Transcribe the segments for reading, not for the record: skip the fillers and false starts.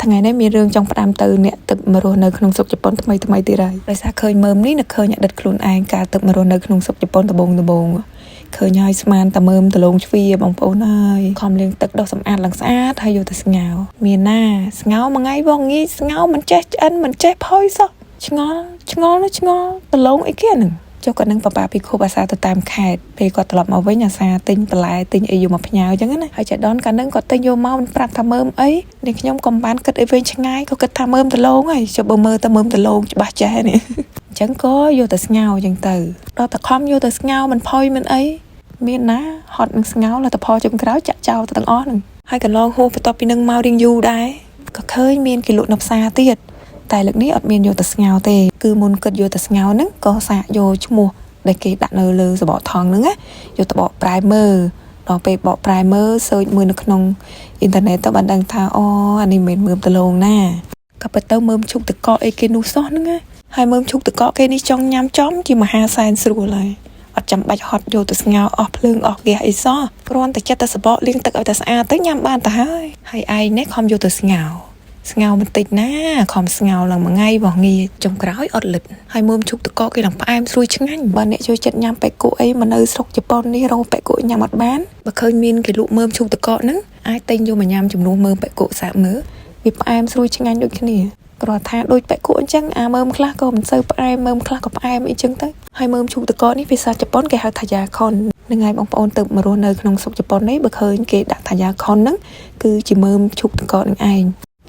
ថ្ងៃនេះមានរឿងចង់ផ្ដាំទៅអ្នកទឹកមករស់នៅក្នុងស្រុកជប៉ុនថ្មីទៀតហើយដោយសារឃើញមើមនេះនឹកឃើញអតីតខ្លួនឯងកាលទឹកមករស់នៅក្នុងស្រុកជប៉ុនដំបូងឃើញហើយស្មានតែមើមដលងជ្វាបងប្អូនហើយខំលាងទឹកដុសសម្អាតឡើងស្អាតហើយយកទៅស្ងោរមានណាស្ងោរមួយថ្ងៃបងងាយស្ងោរមិនចេះឆ្អិនមិនចេះផុយសោះឆ្ងល់ដលងអីគេហ្នឹងចុះក៏នឹងប៉ាពីខូបអាសាទៅតាមខេត្តពេលគាត់ត្រឡប់មកវិញអាសាទិញបន្លែទិញអីយកមកផ្ញើអញ្ចឹងណាហើយចៃដនកាលហ្នឹងគាត់ទិញយកមកមិនប្រាប់ថាមើមអីនេះខ្ញុំក៏មិនបានគិតអីវិញឆ្ងាយក៏គិតថាមើមដលងហើយចុះបើមើលតែមើមដលងច្បាស់ចេះនេះអញ្ចឹងក៏យកទៅស្ងោរអញ្ចឹងទៅដល់តែខំយកទៅស្ងោរមិនផុយមិនអីមានណាហត់នឹងស្ងោរលទ្ធផលចុងក្រោយចាក់ចោលទៅទាំងអស់ហ្នឹងហើយកន្លងហួសបន្ទាប់ពីនឹងមករៀងយូរដែរក៏ឃើញមានគេលក់នៅផ្សារទៀតតែលើកនេះអត់មានយកទៅស្ងោរទេគឺមុនគិតយកទៅស្ងោរហ្នឹងក៏សាកយកឈ្មោះដែលគេដាក់នៅលើសបកថងហ្នឹងណាយកទៅបកប្រែមើលដល់ពេលបកប្រែមើលសើចមើលនៅក្នុងអ៊ីនធឺណិតទៅបានដឹងថាអូអានេះមិនមែនមើមដលងណាក៏ពិតទៅមើមឈូកតកកអីគេនោះសោះហ្នឹងណាហើយមើមឈូកតកកគេនេះចង់ញ៉ាំចំជាមហាសែនស្រួលហើយអត់ចាំបាច់ហត់យកទៅស្ងោរអស់ភ្លើងអស់ហ្គាសអីសោះគ្រាន់តែចិត្តតែសបកលាងទឹកឲ្យតែស្អាតទៅញ៉ាំបានទៅហើយឯងនេះខំយកទៅស្ងោរបន្តិចណាខំស្ងោរឡើងមួយថ្ងៃបងងាយចុងក្រោយអត់លិតហើយមើមឈូកតកគេឡើងផ្អែមស្រួយឆ្ងាញ់បើអ្នកចូលចិត្តញ៉ាំប៉ែកគក់អីមកនៅស្រុកជប៉ុននេះរកប៉ែកគក់ញ៉ាំអត់បានបើឃើញមានគេលក់មើមឈូកតកហ្នឹងអាចទិញយកមកញ៉ាំជំនួសមើមប៉ែកគក់សាកមើលវាផ្អែមស្រួយឆ្ងាញ់ដូចគ្នាគ្រាន់ថាដូចប៉ែកគក់អញ្ចឹងអាមើមខ្លះក៏មិនសូវផ្អែមមើមខ្លះក៏ផ្អែមអីចឹងទៅហើយមើមឈូកតកនេះភាសាជប៉ុនគេហៅថាយ៉ាខុននឹងហើយបងប្អូនទៅមករស់នៅក្នុងស្រុកជប៉ុននេះបើឃើញគេដាក់ថាយ៉ាខុនហ្នឹងគឺជាមើមឈូកតកនឹងឯង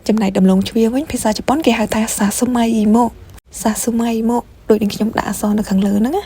ចំណែកដំឡូងជ្វាវិញភាសាជប៉ុនគេហៅថាសាស៊ូម៉ៃម៉ូដូចនឹងខ្ញុំដាក់អក្សរនៅខាងលើហ្នឹងណា